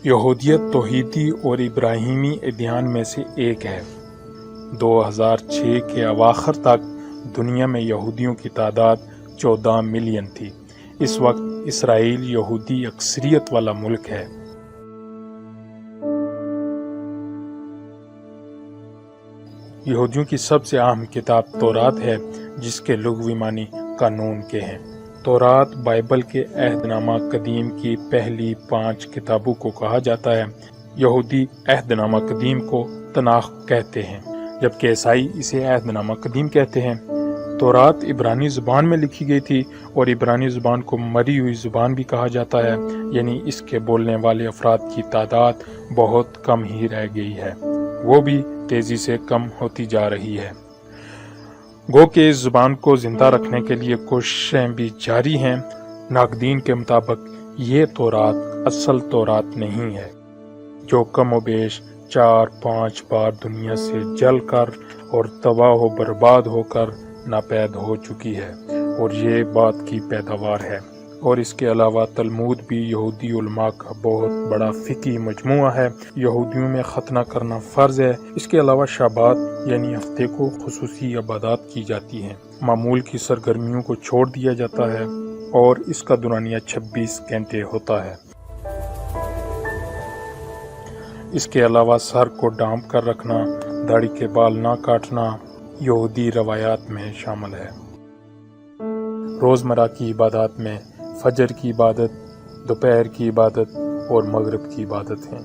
یہودیت توحیدی اور ابراہیمی ادیان میں سے ایک ہے۔ 2006 کے اواخر تک دنیا میں یہودیوں کی تعداد 14 ملین تھی۔ اس وقت اسرائیل یہودی اکثریت والا ملک ہے۔ یہودیوں کی سب سے اہم کتاب تورات ہے، جس کے لغوی معنی قانون کے ہیں۔ تورات بائبل کے عہد نامہ قدیم کی پہلی 5 کتابوں کو کہا جاتا ہے۔ یہودی عہد نامہ قدیم کو تناخ کہتے ہیں، جبکہ عیسائی اسے عہد نامہ قدیم کہتے ہیں۔ تورات عبرانی زبان میں لکھی گئی تھی، اور عبرانی زبان کو مری ہوئی زبان بھی کہا جاتا ہے، یعنی اس کے بولنے والے افراد کی تعداد بہت کم ہی رہ گئی ہے، وہ بھی تیزی سے کم ہوتی جا رہی ہے۔ گو کہ اس زبان کو زندہ رکھنے کے لیے کوششیں بھی جاری ہیں۔ ناقدین کے مطابق یہ تورات اصل تورات نہیں ہے، جو کم و بیش 4-5 بار دنیا سے جل کر اور تباہ و برباد ہو کر ناپید ہو چکی ہے، اور یہ بات کی پیداوار ہے۔ اور اس کے علاوہ تلمود بھی یہودی علماء کا بہت بڑا فقہی مجموعہ ہے۔ یہودیوں میں ختنہ کرنا فرض ہے۔ اس کے علاوہ شابات یعنی ہفتے کو خصوصی عبادات کی جاتی ہیں۔ معمول کی سرگرمیوں کو چھوڑ دیا جاتا ہے، اور اس کا دورانیہ 26 گھنٹے ہوتا ہے۔ اس کے علاوہ سر کو ڈھانپ کر رکھنا، داڑھی کے بال نہ کاٹنا یہودی روایات میں شامل ہے۔ روزمرہ کی عبادات میں فجر کی عبادت، دوپہر کی عبادت اور مغرب کی عبادت ہیں۔